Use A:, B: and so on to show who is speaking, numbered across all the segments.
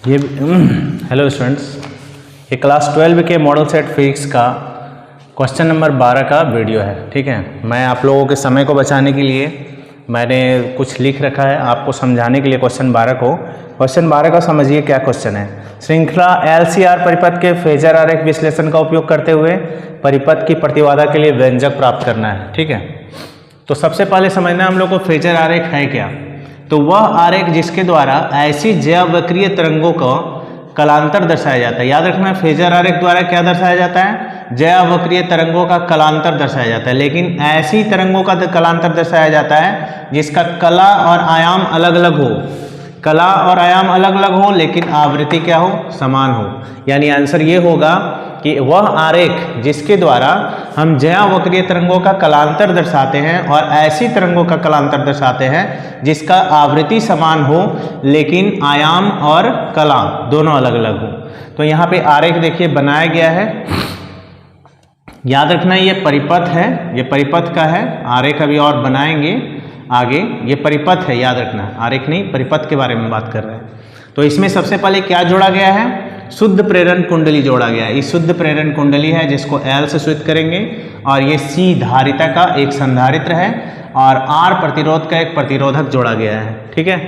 A: ये hello students, ये class 12 के मॉडल सेट फिजिक्स का क्वेश्चन नंबर 12 का वीडियो है। ठीक है, मैं आप लोगों के समय को बचाने के लिए मैंने कुछ लिख रखा है आपको समझाने के लिए क्वेश्चन 12 को। क्वेश्चन 12 का समझिए क्या क्वेश्चन है। श्रृंखला LCR परिपथ के फेजर आरेख विश्लेषण का उपयोग करते हुए परिपथ की प्रतिबाधा के लिए व्यंजक प्राप्त करना है। ठीक है, तो सबसे पहले समझना हम लोग को फेजर आरेख है क्या। तो वह आरेख जिसके द्वारा ऐसी ज्यावक्रीय तरंगों को कलांतर दर्शाया जाता है। याद रखना, फेजर आरेख द्वारा क्या दर्शाया जाता है? ज्यावक्रीय तरंगों का कलांतर दर्शाया जाता है। लेकिन ऐसी तरंगों का कलांतर दर्शाया जाता है जिसका कला और आयाम अलग अलग हो। कला और आयाम अलग अलग हो लेकिन आवृत्ति क्या हो? समान हो। यानी आंसर ये होगा कि वह आरेख जिसके द्वारा हम ज्यावक्रीय तरंगों का कलांतर दर्शाते हैं और ऐसी तरंगों का कलांतर दर्शाते हैं जिसका आवृत्ति समान हो लेकिन आयाम और कला दोनों अलग अलग हो। तो यहाँ पे आरेख देखिए बनाया गया है। याद रखना ये परिपथ है, ये परिपथ का है। आरेख अभी और बनाएंगे आगे। ये परिपथ है, याद रखना, आरेख नहीं, परिपथ के बारे में बात कर रहे हैं। तो इसमें सबसे पहले क्या जोड़ा गया है? शुद्ध प्रेरण कुंडली जोड़ा गया है। ये शुद्ध प्रेरण कुंडली है जिसको L से सूचित करेंगे और ये C धारिता का एक संधारित्र है और R प्रतिरोध का एक प्रतिरोधक जोड़ा गया है। ठीक है,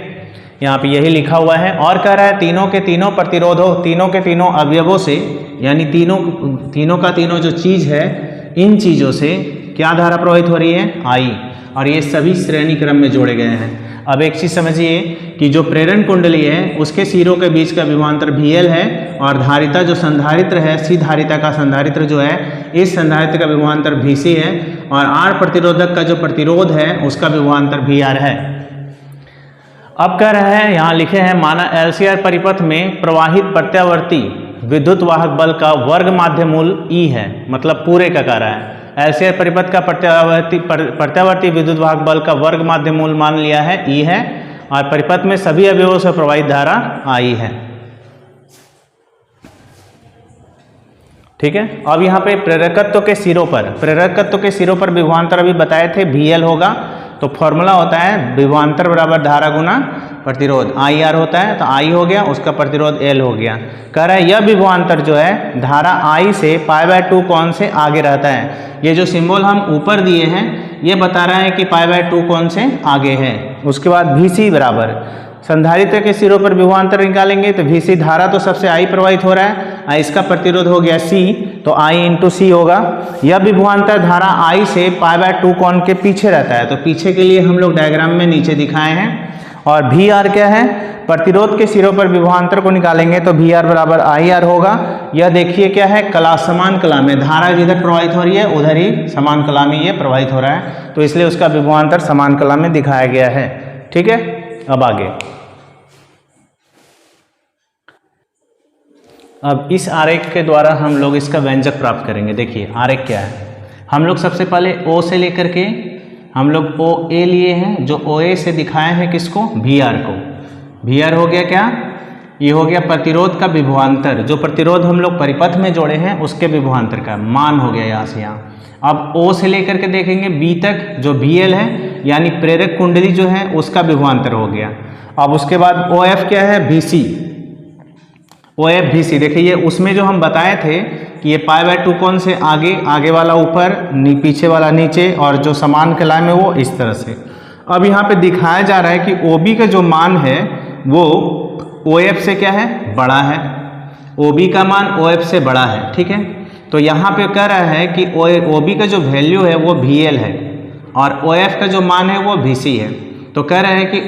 A: यहाँ पे यही लिखा हुआ है। और कह रहा है तीनों के तीनों प्रतिरोधों, तीनों के तीनों अवयवों से, यानी तीनों का तीनों जो चीज है, इन चीजों से क्या धारा प्रवाहित हो रही है? I। और ये सभी श्रेणी क्रम में जोड़े गए हैं। अब एक चीज समझिए कि जो प्रेरण कुंडली है उसके सिरों के बीच का विभवांतर VL है और धारिता जो संधारित्र है, C धारिता का संधारित्र जो है, इस संधारित्र का विभवांतर VC है और R प्रतिरोधक का जो प्रतिरोध है उसका विभवांतर VR है। अब कह रहे हैं, यहाँ लिखे हैं, माना LCR परिपथ में प्रवाहित प्रत्यावर्ती विद्युत वाहक बल का वर्ग माध्य मूल E है, मतलब पूरे का कह रहा है। LCR परिपथ का प्रत्यावर्ती विद्युत वाहक बल का वर्ग माध्य मूल मान लिया है E है और परिपथ में सभी अवयवों से प्रवाहित धारा I है। ठीक है, अब यहाँ पे प्रेरकत्व के सिरों पर विभवांतर अभी बताए थे VL होगा। तो फॉर्मूला होता है विभवांतर बराबर धारा गुना प्रतिरोध, IR होता है। तो I हो गया, उसका प्रतिरोध L हो गया। कह रहा है यह विभवांतर जो है धारा I से π/2 कोण से आगे रहता है। ये जो सिंबल हम ऊपर दिए हैं ये बता रहा है कि π/2 कोण से आगे है। उसके बाद VC बराबर संधारित्र के सिरों पर विभवांतर निकालेंगे तो VC धारा तो सबसे I प्रवाहित हो रहा है, इसका प्रतिरोध हो गया C, तो I × C होगा। यह विभवांतर धारा I से π/2 कोण के पीछे रहता है। तो पीछे के लिए हम लोग डायग्राम में नीचे दिखाए हैं। और VR क्या है? प्रतिरोध के सिरों पर विभवांतर को निकालेंगे तो VR बराबर IR होगा। यह देखिए क्या है? कला, समान कला में धारा जिधर प्रवाहित हो रही है उधर ही समान कला में ये प्रवाहित हो रहा है, तो इसलिए उसका विभवांतर समान कला में दिखाया गया है। ठीक है, अब आगे। अब इस आरेख के द्वारा हम लोग इसका व्यंजक प्राप्त करेंगे। देखिए आरेख क्या है। हम लोग सबसे पहले O से लेकर के हम लोग OA लिए हैं, जो OA से दिखाए हैं किसको? VR को। VR हो गया क्या? ये हो गया प्रतिरोध का विभवांतर, जो प्रतिरोध हम लोग परिपथ में जोड़े हैं उसके विभवांतर का मान हो गया यहाँ से यहाँ। अब O से लेकर के देखेंगे B तक, जो VL है यानी प्रेरक कुंडली जो है उसका विभवांतर हो गया। अब उसके बाद OF क्या है? VC। OF VC देखिए, ये उसमें जो हम बताए थे कि ये π/2 कोण से आगे वाला ऊपर, पीछे वाला नीचे और जो समान कला में वो इस तरह से। अब यहाँ पे दिखाया जा रहा है कि OB का जो मान है वो OF से क्या है? बड़ा है। OB का मान OF से बड़ा है। ठीक है, तो यहाँ पे कह रहा है कि OB का जो वैल्यू है वो VL है और OF का जो मान है वो VC है। तो कह रहा है कि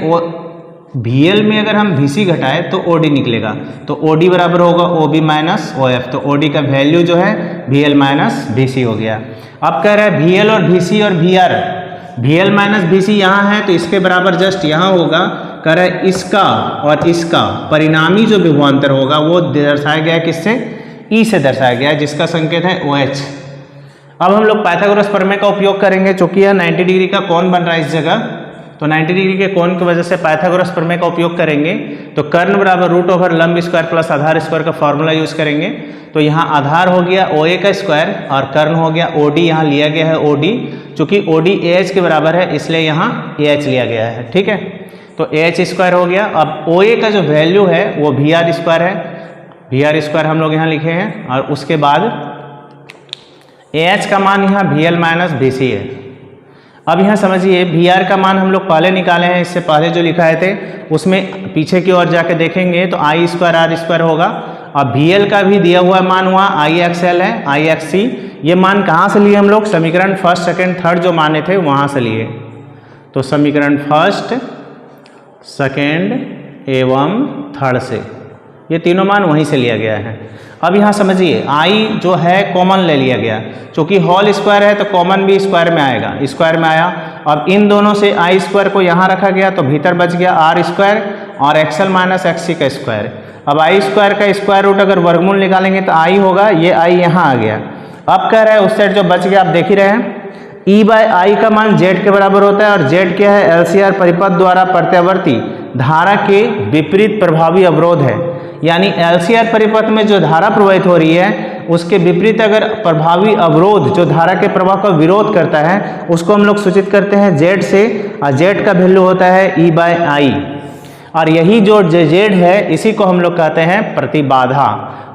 A: VL में अगर हम VC घटाए तो OD निकलेगा, तो OD बराबर होगा OB माइनस OF। तो OD का वैल्यू जो है VL माइनस VC हो गया। अब कह रहा है VL और VC और VR, VL माइनस VC यहाँ है तो इसके बराबर जस्ट यहाँ होगा। कह रहा है इसका और इसका परिणामी जो विभवांतर होगा वो दर्शाया गया किससे? E से दर्शाया गया, जिसका संकेत है OH। अब हम लोग पाइथागोरस प्रमेय का उपयोग करेंगे, चूंकि यह 90 डिग्री का कोण बन रहा है इस जगह, तो 90 डिग्री के कोण की वजह से पाइथागोरस प्रमेय का उपयोग करेंगे। तो कर्ण बराबर √ लंब स्क्वायर प्लस आधार स्क्वायर का फॉर्मूला यूज करेंगे। तो यहाँ आधार हो गया OA का स्क्वायर और कर्ण हो गया OD, यहाँ लिया गया है OD, चूंकि OD AH के बराबर है इसलिए यहाँ AH लिया गया है। ठीक है, तो AH स्क्वायर हो गया। अब OA का जो वैल्यू है वो VR स्क्वायर है, VR स्क्वायर हम लोग यहाँ लिखे हैं। और उसके बाद AH का मान यहाँ VL माइनस VC है। अब यहाँ समझिए VR का मान हम लोग पहले निकाले हैं, इससे पहले जो लिखाए थे उसमें पीछे की ओर जाके देखेंगे तो I स्क्वायर R स्क्वायर होगा। अब VL का भी दिया हुआ मान हुआ IXL है, IXC। ये मान कहाँ से लिए हम लोग? समीकरण फर्स्ट सेकंड थर्ड जो माने थे वहाँ से लिए। तो समीकरण फर्स्ट सेकंड एवं थर्ड से ये तीनों मान वहीं से लिया गया है। अब यहाँ समझिए I जो है कॉमन ले लिया गया, क्योंकि होल स्क्वायर है तो कॉमन भी स्क्वायर में आएगा, स्क्वायर में आया। अब इन दोनों से I स्क्वायर को यहाँ रखा गया तो भीतर बच गया R स्क्वायर और XL माइनस XC का स्क्वायर। अब I स्क्वायर का स्क्वायर रूट अगर वर्गमूल निकालेंगे तो I होगा, ये I यहाँ आ गया। अब कह रहा है उस साइड जो बच गया आप देख ही रहे हैं, E बाय I का मान Z के बराबर होता है। और Z क्या है? LCR परिपथ द्वारा प्रत्यावर्ती धारा के विपरीत प्रभावी अवरोध है। यानी LCR परिपथ में जो धारा प्रवाहित हो रही है उसके विपरीत अगर प्रभावी अवरोध जो धारा के प्रवाह का विरोध करता है उसको हम लोग सूचित करते हैं Z से, और Z का वैल्यू होता है E बाय I। और यही जो Z है इसी को हम लोग कहते हैं प्रतिबाधा।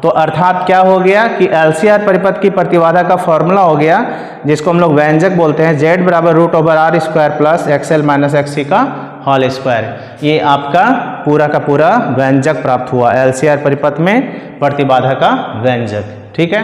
A: तो अर्थात क्या हो गया कि LCR परिपथ की प्रतिबाधा का फॉर्मूला हो गया जिसको हम लोग व्यंजक बोलते हैं, Z बराबर root over R square plus XL minus XC का होल स्क्वायर। ये आपका पूरा का पूरा व्यंजक प्राप्त हुआ LCR परिपथ में प्रतिबाधा का व्यंजक। ठीक है।